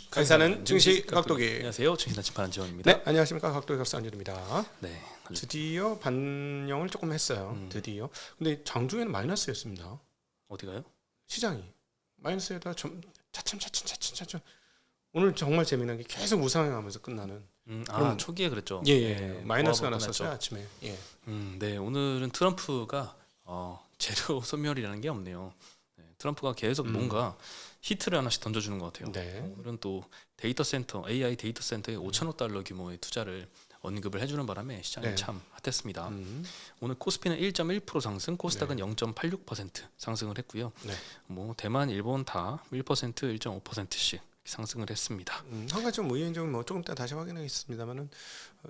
간사는 증시 각도기. 안녕하세요. 증시 나침반 안지원입니다. 네, 안녕하십니까. 각도기 각사 안준입니다. 네. 드디어 반영을 조금 했어요. 드디어. 근데 장중에는 마이너스였습니다. 어디가요? 시장이 마이너스에다 좀 차츰 오늘 정말 재미난 게 계속 우상향하면서 끝나는. 초기에 그랬죠. 예. 마이너스가 났었어요 아침에. 예. 네, 오늘은 트럼프가 재료 소멸이라는 게 없네요. 네, 트럼프가 계속 뭔가 히트를 하나씩 던져주는 것 같아요. 네. 오늘은 또 데이터 센터, AI 데이터 센터에 5천억 달러 규모의 투자를 언급을 해주는 바람에 시장이 네. 참 핫했습니다. 오늘 코스피는 1.1% 상승, 코스닥은 0.86% 상승을 했고요. 네. 뭐 대만, 일본 다 1%, 1.5%씩 상승을 했습니다. 한 가지 좀 의외인 점은 뭐 조금 이따 다시 확인하겠습니다만은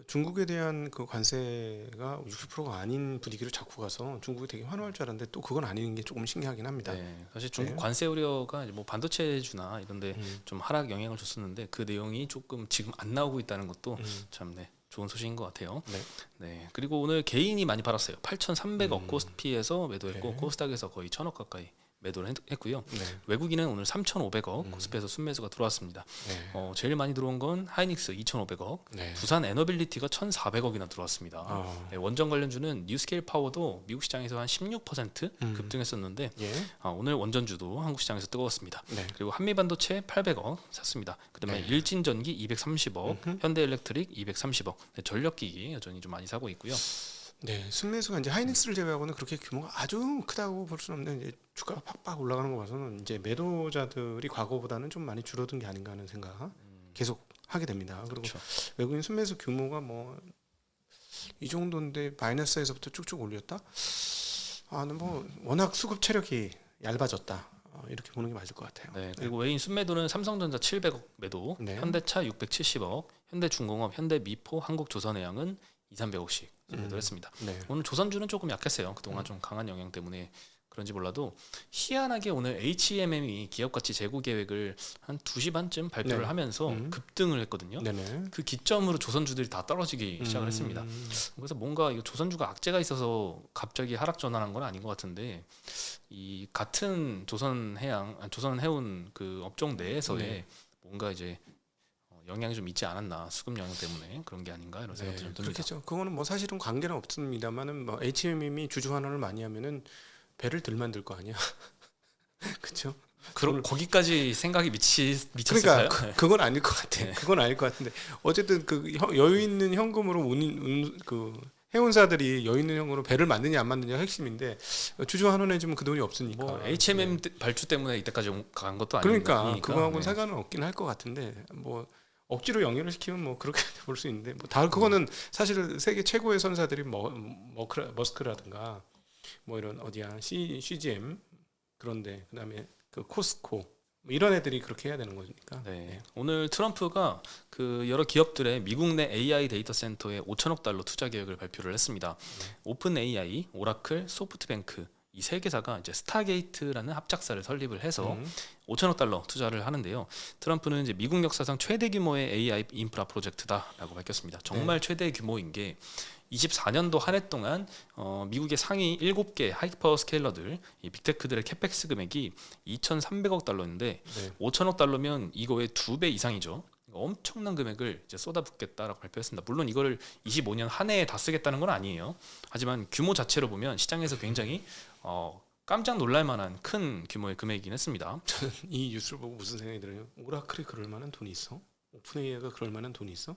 중국에 대한 그 관세가 60%가 아닌 분위기를 잡고 가서 중국이 되게 환호할 줄 알았는데 또 그건 아닌 게 조금 신기하긴 합니다. 네, 사실 중국 네. 관세 우려가 이제 뭐 반도체주나 이런데 좀 하락 영향을 줬었는데 그 내용이 조금 지금 안 나오고 있다는 것도 참 좋은 소식인 것 같아요. 네. 네, 그리고 오늘 개인이 많이 팔았어요. 8,300억 코스피에서 매도했고 네. 코스닥에서 거의 1,000억 가까이 매도를 했고요. 네. 외국인은 오늘 3,500억 코스피에서 순매수가 들어왔습니다. 네. 제일 많이 들어온 건 하이닉스 2,500억, 네. 두산 에너빌리티가 1,400억이나 들어왔습니다. 네, 원전 관련주는 뉴스케일 파워도 미국 시장에서 한 16% 급등했었는데 예. 오늘 원전주도 한국 시장에서 뜨거웠습니다. 네. 그리고 한미반도체 800억 샀습니다. 그다음에 네. 일진전기 230억, 현대엘렉트릭 230억, 네, 전력기기 여전히 좀 많이 사고 있고요. 네, 순매수가 이제 하이닉스를 제외하고는 그렇게 규모가 아주 크다고 볼 수는 없는데 이제 주가가 팍팍 올라가는 거 봐서는 이제 매도자들이 과거보다는 좀 많이 줄어든 게 아닌가 하는 생각 계속 하게 됩니다. 그리고 그렇죠. 외국인 순매수 규모가 뭐 이 정도인데 마이너스에서부터 쭉쭉 올렸다. 뭐 워낙 수급 체력이 얇아졌다. 이렇게 보는 게 맞을 것 같아요. 네, 그리고 외인 순매도는 삼성전자 700억 매도, 네. 현대차 670억, 현대중공업, 현대미포, 한국조선해양은 200~300억씩 매도를 했습니다. 네. 오늘 조선주는 조금 약했어요. 그동안 좀 강한 영향 때문에 그런지 몰라도 희한하게 오늘 HMM이 기업가치 재고 계획을 한 2시 반쯤 발표를 네. 하면서 급등을 했거든요. 네네. 그 기점으로 조선주들이 다 떨어지기 시작을 했습니다. 그래서 뭔가 이 조선주가 악재가 있어서 갑자기 하락 전환한 건 아닌 것 같은데 이 같은 조선해운 그 업종 내에서의 네. 뭔가 이제 영향이 좀 있지 않았나, 수급 영향 때문에 그런 게 아닌가 이런 생각도 좀 듭니다. 그렇겠죠. 그거는 뭐 사실은 관계는 없습니다만은 뭐 HMM이 주주 환원을 많이 하면은 배를 들 만들 거 아니야. 그렇죠? 거기까지 생각이 그러니까 미쳤을까요? 그건 아닐 것 같아. 네. 그건 아닐 것 같은데 어쨌든 그 여유 있는 현금으로 그 해운사들이 여유 있는 현금으로 배를 만드냐 안 만드냐 핵심인데 주주 환원해 주면 그 돈이 없으니까. 뭐 HMM 발주 때문에 이때까지 간 것도 그러니까 아니니까. 그거하고는 상관은 없긴 할 것 같은데 뭐 억지로 연결을 시키면 뭐 그렇게 볼 수 있는데 뭐 다 그거는 사실 세계 최고의 선사들이 머스크라든가 뭐 이런 어디야 CGM 그런데 그다음에 그 코스코 뭐 이런 애들이 그렇게 해야 되는 거니까. 네. 오늘 트럼프가 그 여러 기업들의 미국 내 AI 데이터 센터에 5천억 달러 투자 계획을 발표를 했습니다. 오픈 AI, 오라클, 소프트뱅크 이 세 개사가 이제 스타게이트라는 합작사를 설립을 해서 5천억 달러 투자를 하는데요. 트럼프는 이제 미국 역사상 최대 규모의 AI 인프라 프로젝트다라고 밝혔습니다. 정말 최대 규모인 게 24년도 한 해 동안 미국의 상위 7개 하이퍼 스케일러들 이 빅테크들의 캐펙스 금액이 2,300억 달러인데 5천억 달러면 이거의 2배 이상이죠. 엄청난 금액을 이제 쏟아붓겠다라고 발표했습니다. 물론 이거를 25년 한 해에 다 쓰겠다는 건 아니에요. 하지만 규모 자체로 보면 시장에서 굉장히 깜짝 놀랄 만한 큰 규모의 금액이긴 했습니다. 저는 이 뉴스를 보고 무슨 생각이 들어요? 오라클이 그럴 만한 돈이 있어? 오픈AI가 그럴 만한 돈이 있어?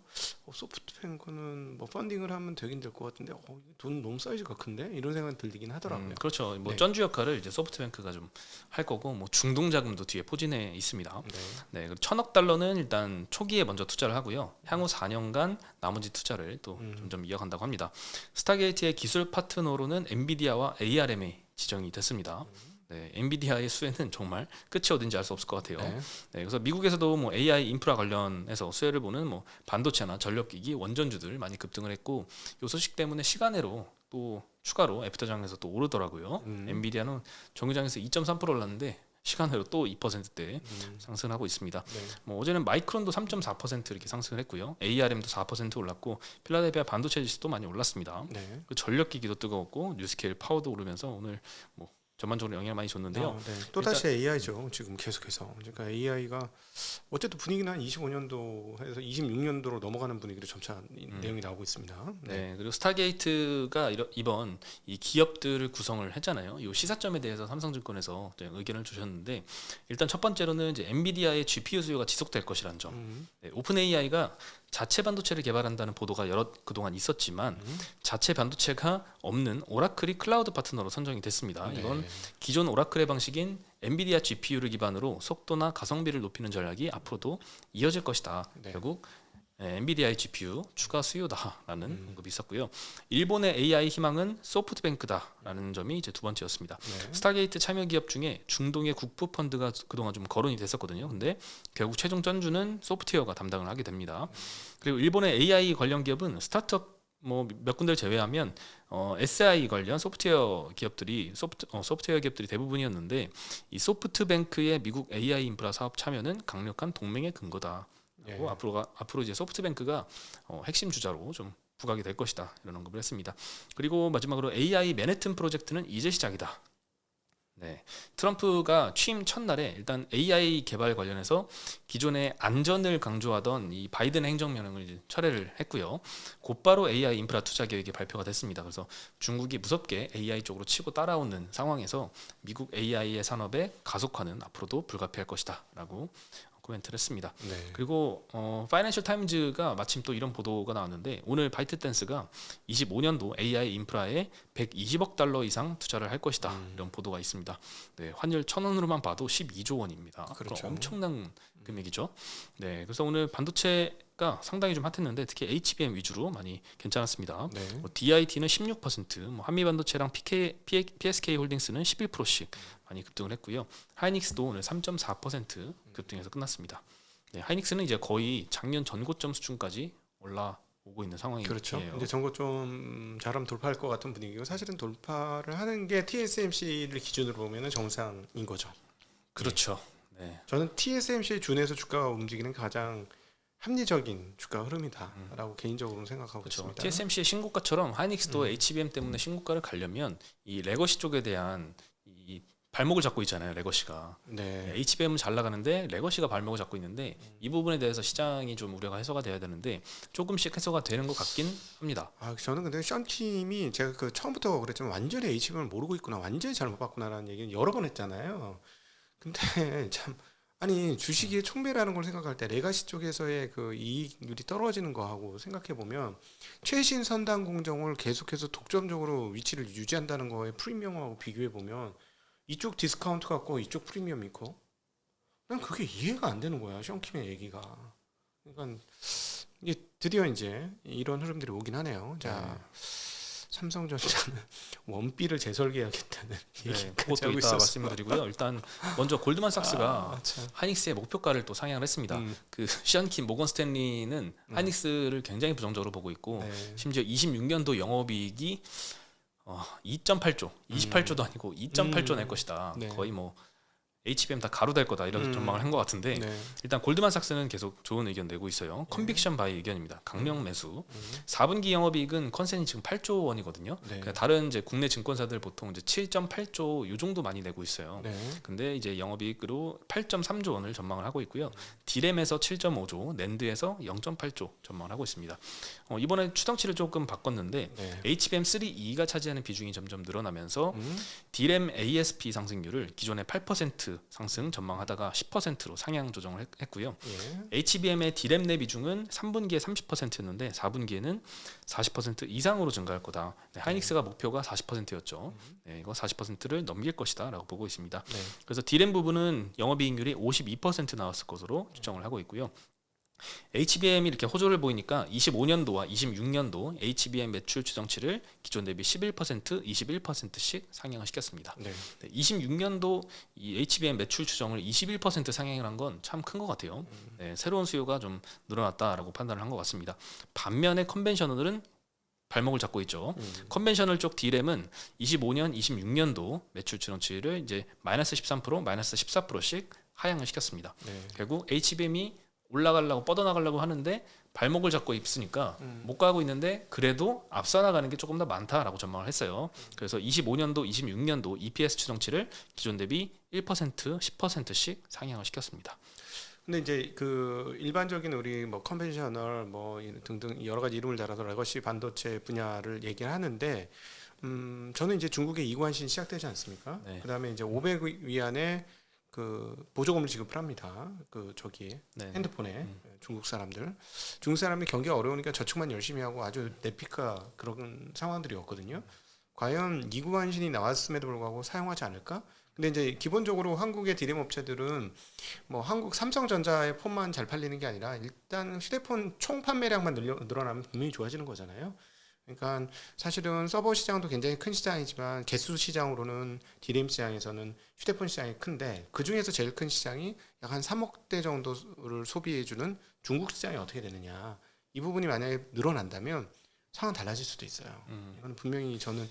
소프트뱅크는 뭐 펀딩을 하면 되긴 될 것 같은데 돈 너무 사이즈가 큰데? 이런 생각이 들긴 하더라고요. 그렇죠. 뭐 네. 전주 역할을 이제 소프트뱅크가 좀 할 거고 뭐 중동 자금도 뒤에 포진해 있습니다. 네, 1,000억 달러는 일단 초기에 먼저 투자를 하고요. 향후 4년간 나머지 투자를 또 점점 이어간다고 합니다. 스타게이트의 기술 파트너로는 엔비디아와 ARM이 지정이 됐습니다. 네, 엔비디아의 수혜는 정말 끝이 어딘지 알 수 없을 것 같아요. 네, 그래서 미국에서도 뭐 AI 인프라 관련해서 수혜를 보는 뭐 반도체나 전력기기, 원전주들 많이 급등을 했고 이 소식 때문에 시간으로 또 추가로 애프터장에서 또 오르더라고요. 엔비디아는 정유장에서 2.3% 올랐는데 시간으로 또 2%대 상승하고 있습니다. 뭐 어제는 마이크론도 3.4% 이렇게 상승을 했고요. ARM도 4% 올랐고 필라델피아 반도체 지수도 많이 올랐습니다. 그 전력기기도 뜨거웠고 뉴스케일 파워도 오르면서 오늘 뭐 전반적으로 영향을 많이 줬는데요. 또 다시 AI죠. 지금 계속해서 그러니까 AI가 어쨌든 분위기는 한 25년도에서 26년도로 넘어가는 분위기로 점차 내용이 나오고 있습니다. 네, 그리고 스타게이트가 이번 이 기업들을 구성을 했잖아요. 이 시사점에 대해서 삼성증권에서 의견을 주셨는데 일단 첫 번째로는 이제 엔비디아의 GPU 수요가 지속될 것이라는 점. 네, 오픈 AI가 자체 반도체를 개발한다는 보도가 그동안 있었지만 자체 반도체가 없는 오라클이 클라우드 파트너로 선정이 됐습니다. 이건 기존 오라클의 방식인 엔비디아 GPU를 기반으로 속도나 가성비를 높이는 전략이 앞으로도 이어질 것이다. 결국 엔비디아의 GPU 추가 수요다라는 언급이 있었고요. 일본의 AI 희망은 소프트뱅크다라는 점이 이제 두 번째였습니다. 스타게이트 참여 기업 중에 중동의 국부 펀드가 그동안 좀 거론이 됐었거든요. 근데 결국 최종 전주는 소프트웨어가 담당을 하게 됩니다. 그리고 일본의 AI 관련 기업은 스타트업 뭐 몇 군데를 제외하면 SI 관련 소프트웨어 기업들이 대부분이었는데 이 소프트뱅크의 미국 AI 인프라 사업 참여는 강력한 동맹의 근거다. 앞으로 이제 소프트뱅크가 핵심 주자로 좀 부각이 될 것이다 이런 언급을 했습니다. 그리고 마지막으로 AI 맨해튼 프로젝트는 이제 시작이다. 네, 트럼프가 취임 첫날에 일단 AI 개발 관련해서 기존의 안전을 강조하던 이 바이든 행정명령을 이제 철회를 했고요. 곧바로 AI 인프라 투자 계획이 발표가 됐습니다. 그래서 중국이 무섭게 AI 쪽으로 치고 따라오는 상황에서 미국 AI의 산업의 가속화는 앞으로도 불가피할 것이다라고 코멘트를 했습니다. 그리고 파이낸셜 타임즈가 마침 또 이런 보도가 나왔는데 오늘 바이트댄스가 25년도 AI 인프라에 120억 달러 이상 투자를 할 것이다 이런 보도가 있습니다. 네, 환율 1,000원으로만 봐도 12조 원입니다. 그렇죠. 엄청난 금액이죠. 네, 그래서 오늘 반도체가 상당히 좀 핫했는데 특히 HBM 위주로 많이 괜찮았습니다. DIT는 16%, 한미반도체랑 PSK 홀딩스는 11%씩 많이 급등을 했고요. 하이닉스도 오늘 3.4% 급등해서 끝났습니다. 네, 하이닉스는 이제 거의 작년 전고점 수준까지 올라오고 있는 상황이에요. 그렇죠. 이제 전고점 잘하면 돌파할 것 같은 분위기고 사실은 돌파를 하는 게 TSMC를 기준으로 보면 정상인 거죠. 그렇죠. 네. 저는 TSMC에 준해서 주가가 움직이는 가장 합리적인 주가 흐름이다라고 개인적으로는 생각하고 있습니다. TSMC의 신고가처럼 하이닉스도 HBM 때문에 신고가를 가려면 이 레거시 쪽에 대한 이 발목을 잡고 있잖아요. 레거시가. HBM은 잘 나가는데 레거시가 발목을 잡고 있는데 이 부분에 대해서 시장이 좀 우려가 해소가 돼야 되는데 조금씩 해소가 되는 것 같긴 합니다. 저는 근데 션킴이 제가 그 처음부터 그랬지만 완전히 HBM을 모르고 있구나, 완전히 잘못 봤구나라는 얘기는 여러 번 했잖아요. 근데 참 아니 주식의 총매라는 걸 생각할 때 레가시 쪽에서의 그 이익률이 떨어지는 거하고 생각해 보면 최신 선단 공정을 계속해서 독점적으로 위치를 유지한다는 거에 프리미엄하고 비교해 보면 이쪽 디스카운트 갖고 이쪽 프리미엄 있고 난 그게 이해가 안 되는 거야 션킴의 얘기가. 그러니까 이게 드디어 이제 이런 흐름들이 오긴 하네요. 자, 삼성전자는 원비를 재설계해야겠다는 그것도 이따 말씀드리고요. 일단 먼저 골드만삭스가 하이닉스의 목표가를 또 상향을 했습니다. 그 시안킴 모건 스탠리는 하이닉스를 굉장히 부정적으로 보고 있고 심지어 26년도 영업이익이 2.8조, 28조도 아니고 2.8조 낼 것이다. 거의 뭐 HBM 다 가로 될 거다 이런 전망을 한 것 같은데 일단 골드만삭스는 계속 좋은 의견 내고 있어요. 컨빅션 바이 의견입니다. 강력 매수. 4분기 영업이익은 컨센이 지금 8조 원이거든요. 그러니까 다른 이제 국내 증권사들 보통 이제 7.8조 요 정도 많이 내고 있어요. 근데 이제 영업이익으로 8.3조 원을 전망을 하고 있고요. 디램에서 7.5조, 낸드에서 0.8조 전망을 하고 있습니다. 이번에 추정치를 조금 바꿨는데 HBM3E가 차지하는 비중이 점점 늘어나면서 디램 ASP 상승률을 기존의 8% 상승 전망하다가 10%로 상향 조정을 했고요. HBM의 디램 내 비중은 3분기에 30%였는데 4분기에는 40% 이상으로 증가할 거다. 하이닉스가 목표가 40%였죠. 이거 40%를 넘길 것이다라고 보고 있습니다. 그래서 디램 부분은 영업이익률이 52% 나왔을 것으로 추정을 하고 있고요. HBM이 이렇게 호조를 보이니까 25년도와 26년도 HBM 매출 추정치를 기존 대비 11%, 21%씩 상향을 시켰습니다. 26년도 이 HBM 매출 추정을 21% 상향을 한 건 참 큰 것 같아요. 새로운 수요가 좀 늘어났다라고 판단을 한 것 같습니다. 반면에 컨벤셔널은 발목을 잡고 있죠. 컨벤셔널 쪽 D램은 25년, 26년도 매출 추정치를 이제 마이너스 13%, 마이너스 14%씩 하향을 시켰습니다. 결국 HBM이 올라가려고 뻗어나가려고 하는데 발목을 잡고 있으니까 못 가고 있는데 그래도 앞서 나가는 게 조금 더 많다라고 전망을 했어요. 그래서 25년도, 26년도 EPS 추정치를 기존 대비 1%, 10%씩 상향을 시켰습니다. 근데 이제 그 일반적인 우리 뭐 컨벤셔널 뭐 등등 여러 가지 이름을 달아서 레거시 반도체 분야를 얘기를 하는데 저는 이제 중국의 이관신 시작되지 않습니까? 네. 그다음에 이제 500위안의 그 보조금을 지급을 합니다. 그 저기에 네. 핸드폰에 중국 사람이 경기가 어려우니까 저축만 열심히 하고 아주 내피카 그런 상황들이었거든요. 과연 이관신이 나왔음에도 불구하고 사용하지 않을까? 근데 이제 기본적으로 한국의 디램 업체들은 뭐 한국 삼성전자의 폰만 잘 팔리는 게 아니라 일단 휴대폰 총 판매량만 늘어나면 분명히 좋아지는 거잖아요. 그러니까 사실은 서버 시장도 굉장히 큰 시장이지만 개수 시장으로는 디램 시장에서는 휴대폰 시장이 큰데 그 중에서 제일 큰 시장이 약 한 3억 대 정도를 소비해주는 중국 시장이 어떻게 되느냐. 이 부분이 만약에 늘어난다면 상황 달라질 수도 있어요. 이건 분명히 저는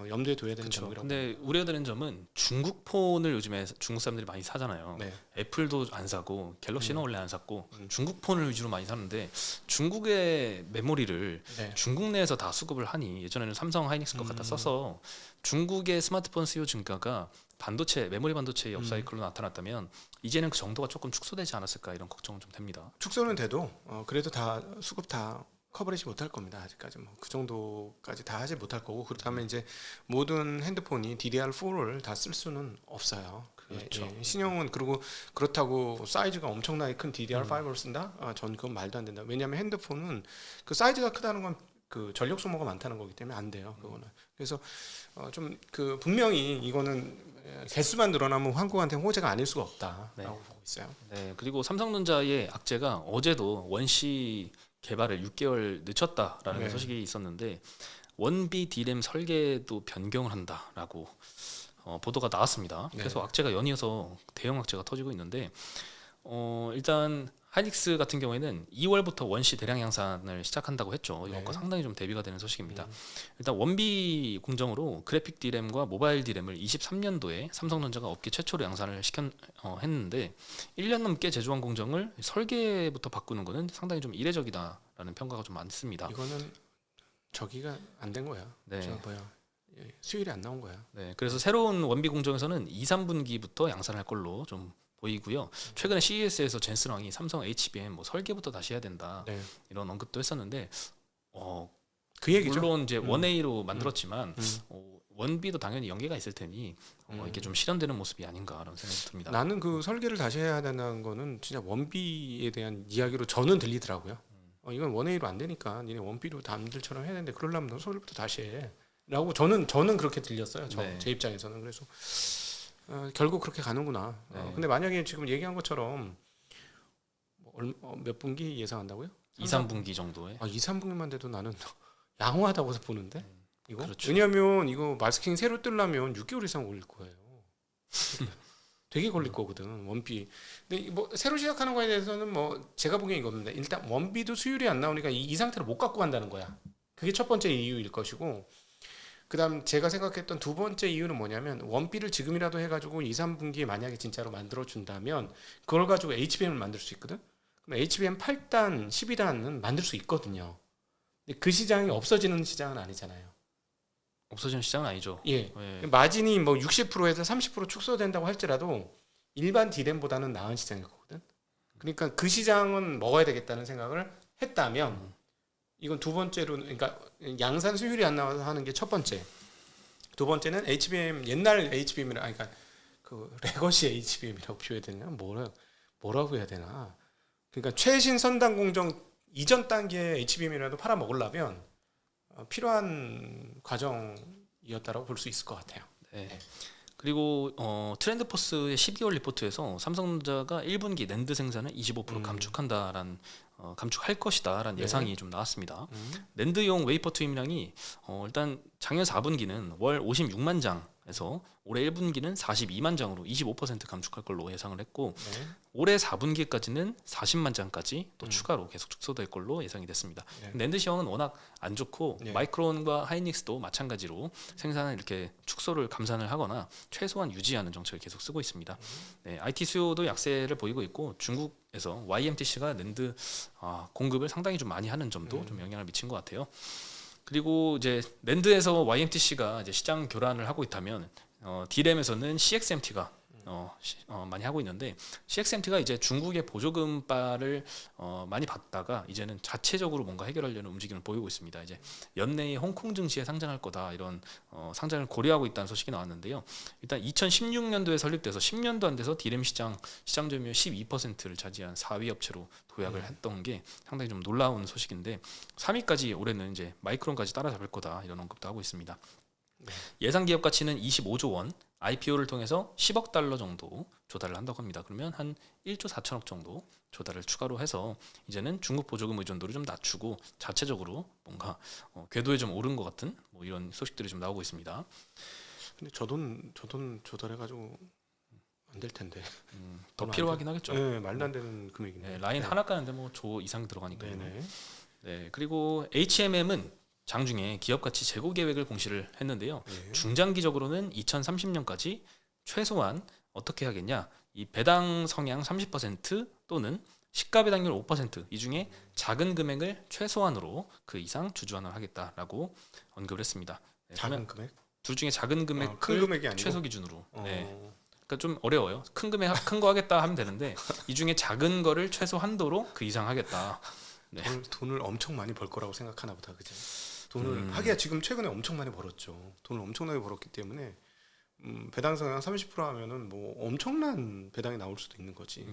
염두에 둬야 되는 그렇죠. 점이라고. 근데 우려되는 점은 중국 폰을 요즘에 중국 사람들이 많이 사잖아요. 네. 애플도 안 사고 갤럭시는 원래 안 샀고 중국 폰을 위주로 많이 사는데 중국의 메모리를 네. 중국 내에서 다 수급을 하니 예전에는 삼성 하이닉스 것 갖다 써서 중국의 스마트폰 수요 증가가 메모리 반도체의 업사이클로 나타났다면 이제는 그 정도가 조금 축소되지 않았을까 이런 걱정은 좀 됩니다. 축소는 돼도 그래도 다 수급 다 커버리지 못할 겁니다. 아직까지 뭐 그 정도까지 다 하지 못할 거고 그렇다면 이제 모든 핸드폰이 DDR4를 다 쓸 수는 없어요. 그렇죠. 신형은 그리고 그렇다고 사이즈가 엄청나게 큰 DDR5를 쓴다? 전 그건 말도 안 된다. 왜냐하면 핸드폰은 그 사이즈가 크다는 건 그 전력 소모가 많다는 거기 때문에 안 돼요. 그거는. 그래서 좀 그 분명히 이거는 개수만 늘어나면 한국한테 호재가 아닐 수가 없다라고 네. 보고 있어요. 네, 그리고 삼성전자의 악재가 어제도 원시 개발을 6개월 늦췄다라는 네. 소식이 있었는데 원비 디램 설계도 변경을 한다라고 보도가 나왔습니다. 네. 그래서 악재가 연이어서 대형 악재가 터지고 있는데 일단 하이닉스 같은 경우에는 2월부터 원시 대량 양산을 시작한다고 했죠. 이것과 네. 상당히 좀 대비가 되는 소식입니다. 일단 원비 공정으로 그래픽 디램과 모바일 디램을 23년도에 삼성전자가 업계 최초로 양산을 했는데 1년 넘게 제조한 공정을 설계부터 바꾸는 것은 상당히 좀 이례적이다라는 평가가 좀 많습니다. 이거는 저기가 안 된 거야. 네. 수율이 안 나온 거야. 네, 그래서 새로운 원비 공정에서는 2, 3분기부터 양산할 걸로 좀 보이고요. 최근에 CES에서 젠스랑이 삼성 HBM 뭐 설계부터 다시 해야 된다 네. 이런 언급도 했었는데 그 얘기죠. 물론 이제 원A로 만들었지만 음. 원비도 당연히 연계가 있을 테니 이게 좀 실현되는 모습이 아닌가라는 생각이 듭니다. 나는 그 설계를 다시 해야 된다는 거는 진짜 원비에 대한 이야기로 저는 들리더라고요. 이건 원A로 안 되니까 니네 원비로 남들처럼 해야 되는데 그러려면 너 설계부터 다시 해. 라고 저는 그렇게 들렸어요. 네. 제 입장에서는. 그래서 결국 그렇게 가는구나. 네. 근데 만약에 지금 얘기한 것처럼 몇 분기 예상한다고요? 2, 3분기 정도에 2, 3분기만 돼도 나는 양호하다고 보는데 이거? 그렇죠. 왜냐하면 이거 마스킹 새로 뜨려면 6개월 이상 걸릴 거예요. 되게 걸릴 거거든 원비. 근데 뭐 새로 시작하는 거에 대해서는 뭐 제가 보기엔 이겁니다. 일단 원비도 수율이 안 나오니까 이 상태로 못 갖고 간다는 거야. 그게 첫 번째 이유일 것이고, 그다음 제가 생각했던 두 번째 이유는 뭐냐면 원비를 지금이라도 해가지고 2, 3분기에 만약에 진짜로 만들어 준다면 그걸 가지고 HBM을 만들 수 있거든. 그럼 HBM 8단, 12단은 만들 수 있거든요. 근데 그 시장이 없어지는 시장은 아니잖아요. 없어지는 시장은 아니죠. 예. 네. 마진이 뭐 60%에서 30% 축소된다고 할지라도 일반 디램보다는 나은 시장일 거거든. 그러니까 그 시장은 먹어야 되겠다는 생각을 했다면 이건 두 번째로, 그러니까 양산 수율이 안 나와서 하는 게 첫 번째. 두 번째는 HBM, 옛날 HBM이라, 그러니까 그 레거시 HBM이라고 표현해야 되나? 뭐라고 해야 되나? 그러니까 최신 선단 공정 이전 단계의 HBM이라도 팔아 먹으려면 필요한 과정이었다라고 볼 수 있을 것 같아요. 네. 그리고 트렌드포스의 12월 리포트에서 삼성전자가 1분기 낸드 생산을 25% 감축한다라는 감축할 것이다라는 네. 예상이 좀 나왔습니다. 낸드용 웨이퍼 투입량이 일단 작년 4분기는 월 56만 장에서 올해 1분기는 42만 장으로 25% 감축할 걸로 예상을 했고 네. 올해 4분기까지는 40만 장까지 또 추가로 계속 축소될 걸로 예상이 됐습니다. 네. 낸드 시황은 워낙 안 좋고 네. 마이크론과 하이닉스도 마찬가지로 생산을 이렇게 축소를 감산을 하거나 최소한 유지하는 정책을 계속 쓰고 있습니다. 네, IT 수요도 약세를 보이고 있고 중국에서 YMTC가 낸드 공급을 상당히 좀 많이 하는 점도 좀 영향을 미친 것 같아요. 그리고 이제 낸드에서 YMTC가 이제 시장 교란을 하고 있다면 D램에서는 CXMT가 많이 하고 있는데 CXMT가 이제 중국의 보조금바를 많이 받다가 이제는 자체적으로 뭔가 해결하려는 움직임을 보이고 있습니다. 이제 연내에 홍콩 증시에 상장할 거다 이런 상장을 고려하고 있다는 소식이 나왔는데요. 일단 2016년도에 설립돼서 10년도 안 돼서 디램 시장 점유율 12%를 차지한 4위 업체로 도약을 했던 게 상당히 좀 놀라운 소식인데 3위까지 올해는 이제 마이크론까지 따라잡을 거다 이런 언급도 하고 있습니다. 예상 기업 가치는 25조 원, IPO를 통해서 10억 달러 정도 조달을 한다고 합니다. 그러면 한 1조 4천억 정도 조달을 추가로 해서 이제는 중국 보조금 의존도를 좀 낮추고 자체적으로 뭔가 궤도에 좀 오른 것 같은 뭐 이런 소식들이 좀 나오고 있습니다. 근데 저 돈 조달해가지고 안 될 텐데. 더 필요하긴 하겠죠. 네, 말도 안 되는 금액이네요. 네, 라인 하나 까는데 뭐 조 이상 들어가니까요. 네네. 네, 그리고 HMM은 장중에 기업 가치 재고 계획을 공시를 했는데요. 네. 중장기적으로는 2030년까지 최소한 어떻게 하겠냐? 이 배당 성향 30% 또는 시가 배당률 5%이 중에 작은 금액을 최소한으로 그 이상 주주환원을 하겠다라고 언급을 했습니다. 네, 작은 금액? 둘 중에 작은 금액을 큰 금액이 아니고 최소 기준으로. 네. 어. 그러니까 좀 어려워요. 큰 금액 큰 거 하겠다 하면 되는데 이 중에 작은 거를 최소 한도로 그 이상 하겠다. 네. 돈을 엄청 많이 벌 거라고 생각하나 보다, 그죠? 돈을 하기야 지금 최근에 엄청 많이 벌었죠. 돈을 엄청나게 벌었기 때문에 배당 성향 30% 하면은 뭐 엄청난 배당이 나올 수도 있는 거지.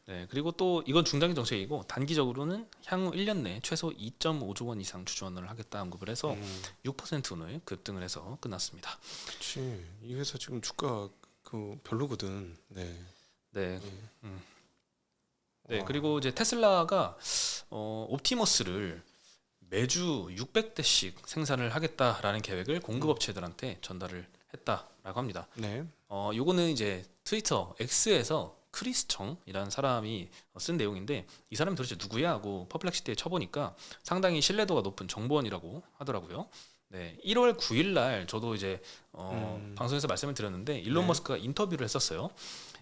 네, 그리고 또 이건 중장기 정책이고 단기적으로는 향후 1년 내에 최소 2.5조 원 이상 주주환원을 하겠다 언급을 해서 6% 오늘 급등을 해서 끝났습니다. 그렇지. 이 회사 지금 주가 그 별로거든. 네. 네. 네, 그리고 이제 테슬라가 옵티머스를 매주 600대씩 생산을 하겠다라는 계획을 공급업체들한테 전달을 했다라고 합니다. 네. 요거는 이제 트위터 X에서 크리스 청이라는 사람이 쓴 내용인데 이 사람이 도대체 누구야 하고 퍼플렉시티에 쳐보니까 상당히 신뢰도가 높은 정보원이라고 하더라고요. 네, 1월 9일 날 저도 이제 방송에서 말씀을 드렸는데 일론 머스크가 인터뷰를 했었어요.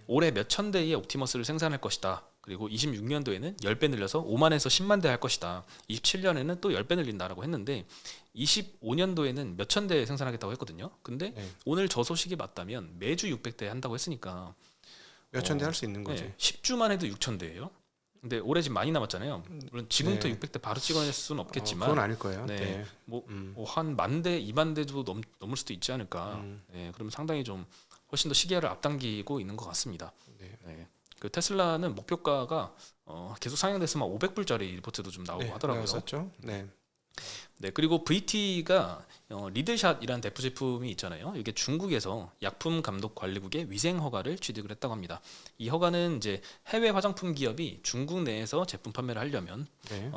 올해 몇천 대의 옵티머스를 생산할 것이다. 그리고 26년도에는 10배 늘려서 5만에서 10만 대 할 것이다. 27년에는 또 10배 늘린다라고 했는데 25년도에는 몇천 대 생산하겠다고 했거든요. 근데 오늘 저 소식이 맞다면 매주 600대 한다고 했으니까 몇천 대 할 수 있는 거지. 네, 10주만 해도 6천 대예요. 근데 올해 지금 많이 남았잖아요. 물론 지금부터 네. 600대 바로 찍어낼 수는 없겠지만 그건 아닐 거예요. 네, 네. 뭐한 10,000대, 20,000대도 넘을 수도 있지 않을까. 네, 그러면 상당히 좀 훨씬 더 시기를 앞당기고 있는 것 같습니다. 네. 네. 그 테슬라는 목표가가 계속 상향됐으면 500불짜리 리포트도 좀 나오고 하더라고요. 나왔었죠. 네. 네, 그리고 VT가 리들샷이라는 대표 제품이 있잖아요. 이게 중국에서 약품 감독 관리국의 위생 허가를 취득을 했다고 합니다. 이 허가는 이제 해외 화장품 기업이 중국 내에서 제품 판매를 하려면 네.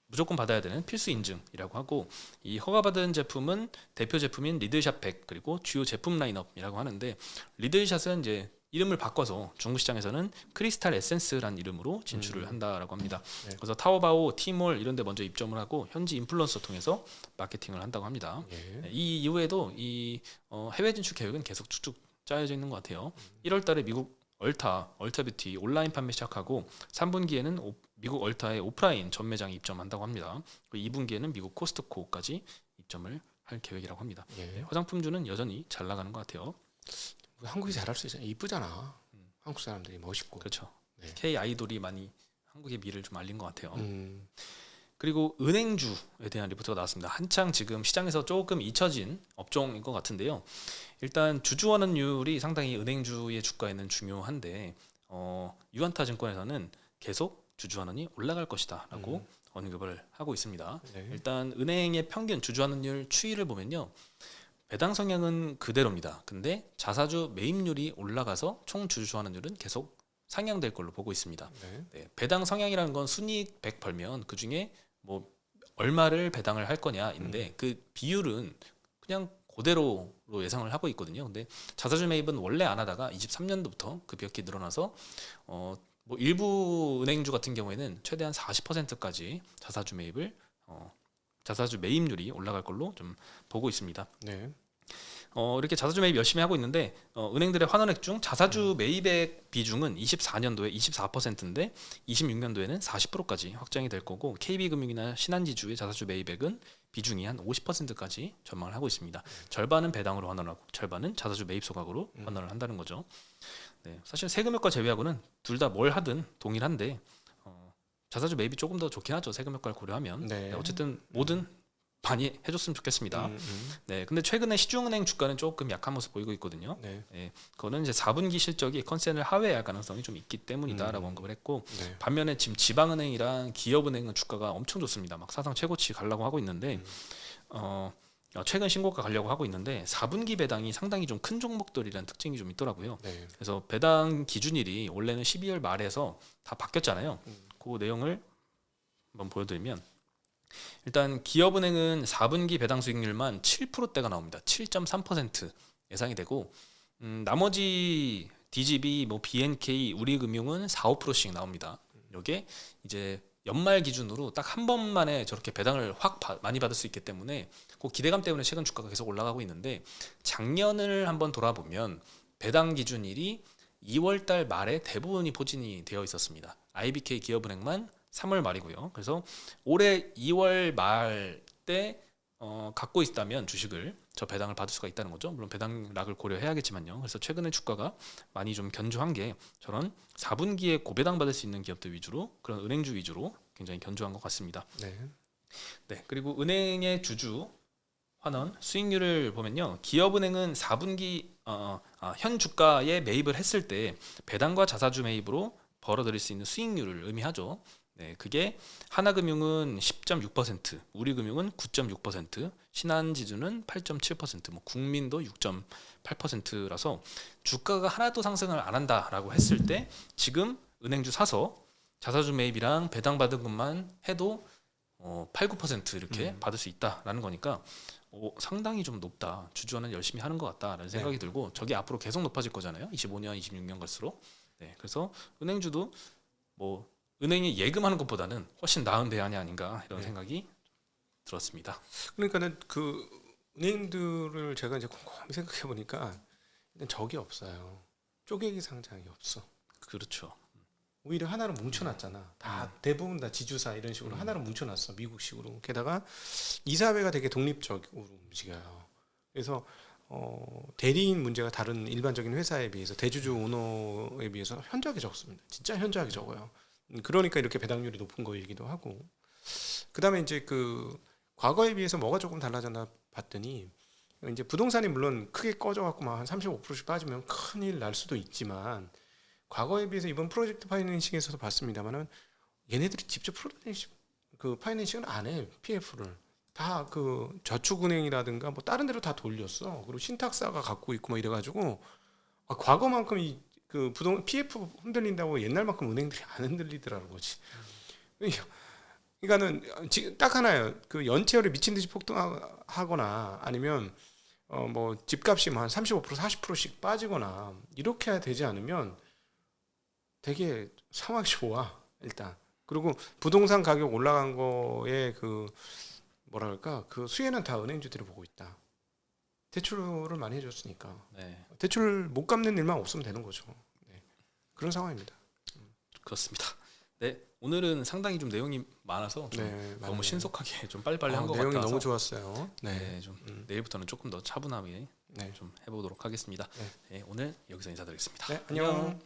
무조건 받아야 되는 필수 인증이라고 하고 이 허가받은 제품은 대표 제품인 리들샷 100 그리고 주요 제품 라인업이라고 하는데 리들샷은 이제 이름을 바꿔서 중국 시장에서는 크리스탈 에센스라는 이름으로 진출을 한다라고 합니다. 네. 그래서 타오바오, 티몰 이런 데 먼저 입점을 하고 현지 인플루언서 통해서 마케팅을 한다고 합니다. 예. 이 이후에도 이 해외 진출 계획은 계속 쭉쭉 짜여져 있는 것 같아요. 1월 달에 미국 얼타뷰티 온라인 판매 시작하고 3분기에는 미국 얼타의 오프라인 전매장에 입점한다고 합니다. 2분기에는 미국 코스트코까지 입점을 할 계획이라고 합니다. 예. 화장품주는 여전히 잘 나가는 것 같아요. 한국이 잘할 수 있잖아. 이쁘잖아. 한국 사람들이 멋있고. 그렇죠. 네. K 아이돌이 많이 한국의 미를 좀 알린 것 같아요. 그리고 은행주에 대한 리포트가 나왔습니다. 한창 지금 시장에서 조금 잊혀진 업종인 것 같은데요. 일단 주주환원율이 상당히 은행주의 주가에는 중요한데 유안타 증권에서는 계속 주주환원이 올라갈 것이다라고 언급을 하고 있습니다. 네. 일단 은행의 평균 주주환원율 추이를 보면요. 배당 성향은 그대로입니다. 근데 자사주 매입률이 올라가서 총 주주환원율은 계속 상향될 걸로 보고 있습니다. 네. 네, 배당 성향이라는 건 순이익 100 벌면 그 중에 뭐 얼마를 배당을 할 거냐인데 그 비율은 그냥 그대로로 예상을 하고 있거든요. 근데 자사주 매입은 원래 안 하다가 23년도부터 급격히 늘어나서 뭐 일부 은행주 같은 경우에는 최대한 40%까지 자사주 매입률이 올라갈 걸로 좀 보고 있습니다. 네. 이렇게 자사주 매입 열심히 하고 있는데 은행들의 환원액 중 자사주 매입액 비중은 24년도에 24%인데 26년도에는 40%까지 확장이 될 거고 KB금융이나 신한지주의 자사주 매입액은 비중이 한 50%까지 전망을 하고 있습니다. 절반은 배당으로 환원하고 절반은 자사주 매입 소각으로 환원을 한다는 거죠. 네, 사실 세금 효과 제외하고는 둘 다 뭘 하든 동일한데 자사주 매입이 조금 더 좋긴 하죠. 세금 효과를 고려하면. 네. 네, 어쨌든 뭐든 많이 해줬으면 좋겠습니다. 네, 근데 최근에 시중은행 주가는 조금 약한 모습 보이고 있거든요. 네. 네, 그거는 이제 4분기 실적이 컨센을 하회할 가능성이 좀 있기 때문이다라고 언급을 했고 네. 반면에 지금 지방은행이랑 기업은행은 주가가 엄청 좋습니다. 막 사상 최고치 가려고 하고 있는데 최근 신고가 가려고 하고 있는데 4분기 배당이 상당히 좀 큰 종목들이라는 특징이 좀 있더라고요. 네. 그래서 배당 기준일이 원래는 12월 말에서 다 바뀌었잖아요. 그 내용을 한번 보여드리면 일단 기업은행은 4분기 배당 수익률만 7%대가 나옵니다. 7.3% 예상이 되고 나머지 DGB, 뭐 BNK, 우리금융은 4, 5%씩 나옵니다. 이게 이제 연말 기준으로 딱 한 번만에 저렇게 배당을 확 많이 받을 수 있기 때문에 그 기대감 때문에 최근 주가가 계속 올라가고 있는데 작년을 한번 돌아보면 배당 기준일이 2월달 말에 대부분이 포진이 되어 있었습니다. IBK 기업은행만 3월 말이고요. 그래서 올해 2월 말 때 갖고 있다면 주식을 저 배당을 받을 수가 있다는 거죠. 물론 배당락을 고려해야겠지만요. 그래서 최근에 주가가 많이 좀 견조한 게 저런 4분기에 고배당 받을 수 있는 기업들 위주로 그런 은행주 위주로 굉장히 견조한 것 같습니다. 네. 네, 그리고 은행의 주주 환원 수익률을 보면요. 기업은행은 4분기 현 주가에 매입을 했을 때 배당과 자사주 매입으로 벌어들일 수 있는 수익률을 의미하죠. 네, 그게 하나금융은 10.6%, 우리금융은 9.6%, 신한지주는 8.7%, 뭐 국민도 6.8%라서 주가가 하나도 상승을 안 한다라고 했을 때 지금 은행주 사서 자사주 매입이랑 배당 받은 것만 해도 8, 9% 이렇게 받을 수 있다라는 거니까 상당히 좀 높다. 주주는 열심히 하는 것 같다라는 생각이 네. 들고 저게 앞으로 계속 높아질 거잖아요. 25년, 26년 갈수록. 네, 그래서 은행주도 뭐 은행이 예금하는 것보다는 훨씬 나은 대안이 아닌가 이런 네. 생각이 들었습니다. 그러니까는 그 은행들을 제가 이제 곰곰이 생각해 보니까 일단 적이 없어요. 쪼개기 상장이 없어. 그렇죠. 오히려 하나로 뭉쳐놨잖아. 다 대부분 다 지주사 이런 식으로 하나로 뭉쳐놨어. 미국식으로. 게다가 이사회가 되게 독립적으로 움직여요. 그래서 대리인 문제가 다른 일반적인 회사에 비해서 대주주 오너에 비해서 현저하게 적습니다. 진짜 현저하게 적어요. 그러니까 이렇게 배당률이 높은 거이기도 하고. 그다음에 이제 그 과거에 비해서 뭐가 조금 달라졌나 봤더니 이제 부동산이 물론 크게 꺼져갖고 막 한 35%씩 빠지면 큰일 날 수도 있지만 과거에 비해서 이번 프로젝트 파이낸싱에서도 봤습니다만은 얘네들이 직접 파이낸싱을 안 해. PF를 다 그 저축은행이라든가 뭐 다른 데로 다 돌렸어. 그리고 신탁사가 갖고 있고 막 이래가지고 과거만큼 그 PF 흔들린다고 옛날만큼 은행들이 안 흔들리더라는 거지. 그러니까는 딱 하나예요. 그 연체율이 미친 듯이 폭등하거나 아니면 뭐 집값이 한 35% 40%씩 빠지거나 이렇게 해야 되지 않으면 되게 상황이 좋아 일단. 그리고 부동산 가격 올라간 거에 그 뭐랄까 그 수혜는 다 은행주들이 보고 있다. 대출을 많이 해줬으니까. 네, 대출 못 갚는 일만 없으면 되는 거죠. 네. 그런 상황입니다. 그렇습니다. 네, 오늘은 상당히 좀 내용이 많아서 좀 네, 너무 맞아요. 신속하게 좀 빨리빨리 한 것 내용이 같아서 너무 좋았어요. 네. 네, 좀 내일부터는 조금 더 차분하게 네. 좀 해보도록 하겠습니다. 네. 네, 오늘 여기서 인사드리겠습니다. 네, 안녕.